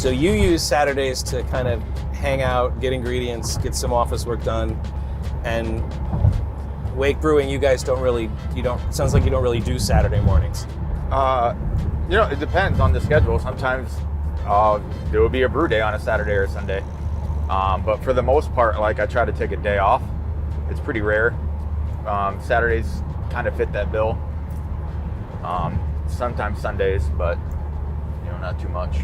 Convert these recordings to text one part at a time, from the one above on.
So you use Saturdays to kind of hang out, get ingredients, get some office work done, and Wake Brewing, you guys sounds like you don't really do Saturday mornings. It depends on the schedule. Sometimes there will be a brew day on a Saturday or Sunday. But for the most part, like I try to take a day off. It's pretty rare. Saturdays kind of fit that bill. Sometimes Sundays, but not too much.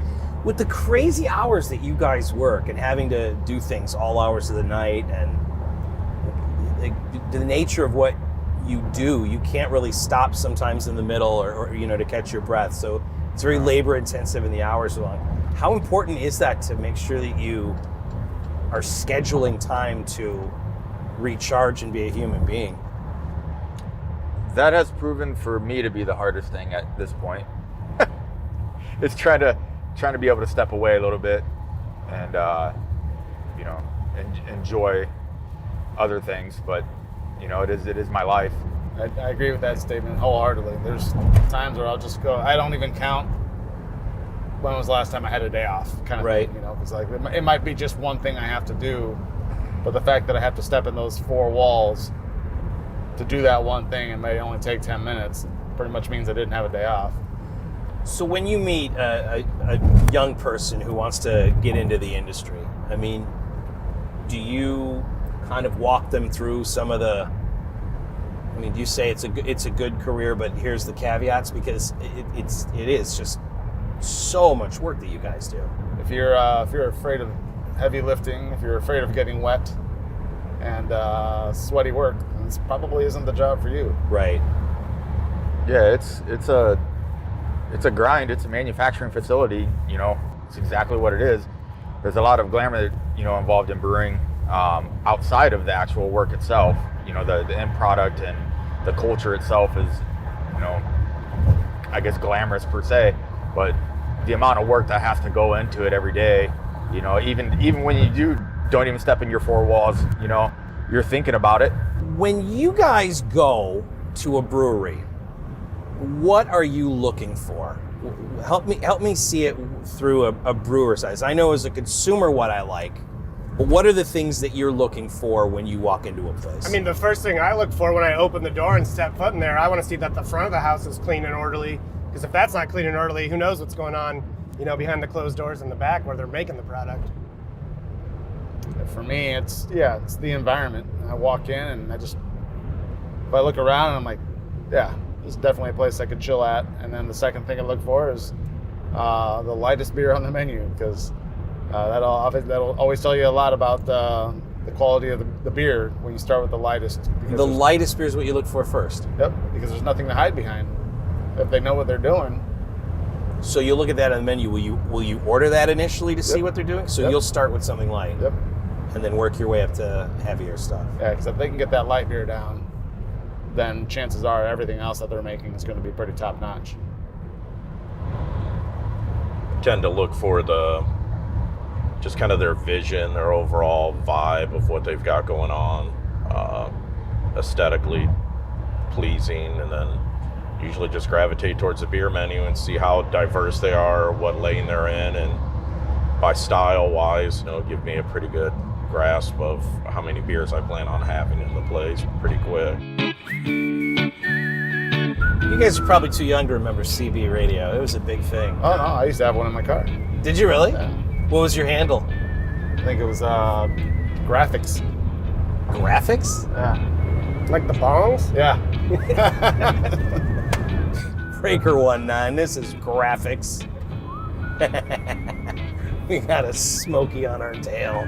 With the crazy hours that you guys work and having to do things all hours of the night and the nature of what you do, you can't really stop sometimes in the middle or to catch your breath. So it's very labor intensive and the hours are long. How important is that to make sure that you are scheduling time to recharge and be a human being? That has proven for me to be the hardest thing at this point. It's trying to be able to step away a little bit and enjoy other things, but it is my life. I agree with that statement wholeheartedly. There's times where I'll just go, I don't even count when was the last time I had a day off, kind of right. thing, because like it might be just one thing I have to do, but the fact that I have to step in those four walls to do that one thing and may only take 10 minutes pretty much means I didn't have a day off. So when you meet a young person who wants to get into the industry, do you kind of walk them through some of the, do you say it's a good career, but here's the caveats? Because it is just so much work that you guys do. If you're afraid of heavy lifting, if you're afraid of getting wet and sweaty work, this probably isn't the job for you. Right. Yeah, it's a grind. It's a manufacturing facility. It's exactly what it is. There's a lot of glamour, involved in brewing outside of the actual work itself. The end product and the culture itself is, I guess glamorous per se, but the amount of work that has to go into it every day, even when you don't even step in your four walls, you're thinking about it. When you guys go to a brewery, what are you looking for? Help me see it through a brewer's eyes. I know as a consumer what I like, but what are the things that you're looking for when you walk into a place? The first thing I look for when I open the door and step foot in there, I want to see that the front of the house is clean and orderly. Because if that's not clean and orderly, who knows what's going on, behind the closed doors in the back where they're making the product. For me, it's the environment. I walk in and if I look around and I'm like, yeah, this is definitely a place I could chill at. And then the second thing I look for is the lightest beer on the menu, because that'll always tell you a lot about the quality of the beer when you start with the lightest. The lightest beer is what you look for first? Yep, because there's nothing to hide behind if they know what they're doing. So you look at that on the menu. Will you order that initially to see what they're doing? So you'll start with something light. Yep. And then work your way up to heavier stuff. Yeah, because if they can get that light beer down, then chances are everything else that they're making is going to be pretty top notch. Tend to look for just kind of their vision, their overall vibe of what they've got going on, aesthetically pleasing, and then usually just gravitate towards the beer menu and see how diverse they are, what lane they're in, and by style wise, give me a pretty good grasp of how many beers I plan on having in the place pretty quick. You guys are probably too young to remember CB radio. It was a big thing. Oh no, I used to have one in my car. Did you really? Yeah. What was your handle? I think it was graphics. Graphics? Yeah. Like the bongs? Yeah. Breaker 19, this is graphics. We got a Smoky on our tail.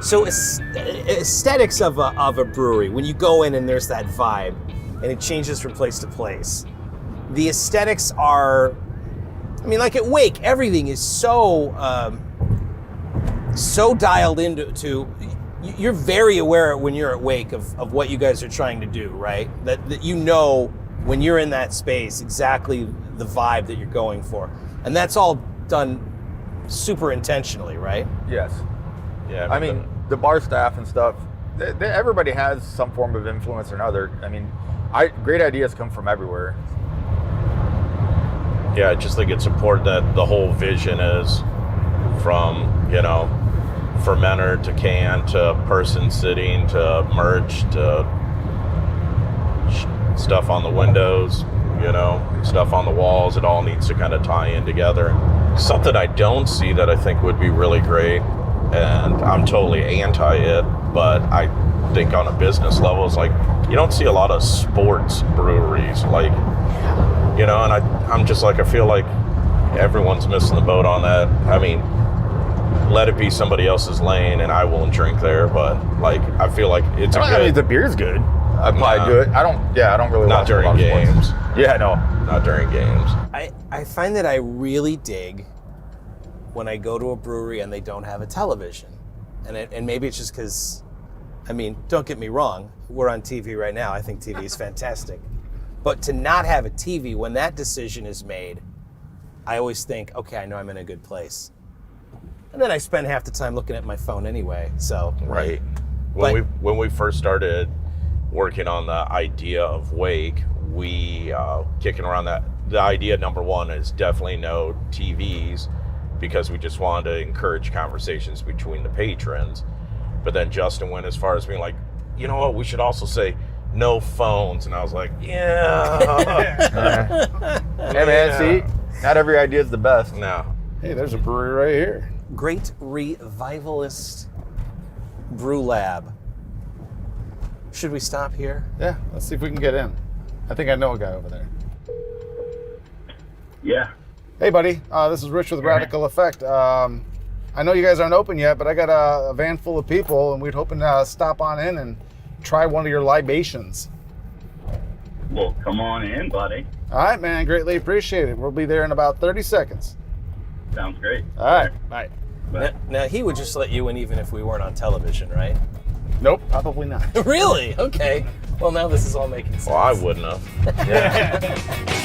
So aesthetics of a brewery, when you go in and there's that vibe, and it changes from place to place, the aesthetics are, like at Wake, everything is so dialed into. You're very aware when you're at Wake of what you guys are trying to do, right? That when you're in that space exactly the vibe that you're going for, and that's all done super intentionally, right? Yes. Yeah. The bar staff and stuff, everybody has some form of influence or another. Great ideas come from everywhere. Yeah, I just think it's important that the whole vision is from, fermenter to can to person sitting to merch to stuff on the windows, stuff on the walls. It all needs to kind of tie in together. Something I don't see that I think would be really great, and I'm totally anti it, but I think on a business level is like, you don't see a lot of sports breweries, like, and I'm just like, I feel like everyone's missing the boat on that. I mean, let it be somebody else's lane and I won't drink there, but like, I feel like it's I mean, the beer's good. I probably do it. I don't really not watch during a lot of games. sports. Yeah, no. Not during games. I find that I really dig when I go to a brewery and they don't have a television. And maybe it's just because, I mean, don't get me wrong, we're on TV right now. I think TV is fantastic. But to not have a TV, when that decision is made, I always think, okay, I know I'm in a good place. And then I spend half the time looking at my phone anyway, so. Right. When we first started working on the idea of Wake, we kicking around that, the idea number one is definitely no TVs, because we just wanted to encourage conversations between the patrons. But then Justin went as far as being like, you know what, we should also say no phones. And I was like, yeah. Hey man, see, not every idea is the best. No. Hey, there's a brewery right here. Great Revivalist Brew Lab. Should we stop here? Yeah, let's see if we can get in. I think I know a guy over there. Yeah. Hey, buddy. This is Rich with Radical Effect. I know you guys aren't open yet, but I got a van full of people, and we'd hoping to stop on in and try one of your libations. Well, come on in, buddy. All right, man. Greatly appreciated. We'll be there in about 30 seconds. Sounds great. All right. Bye. Now, he would just let you in even if we weren't on television, right? Nope, probably not. Really? Okay. Well, now this is all making sense. Well, I wouldn't have. Yeah.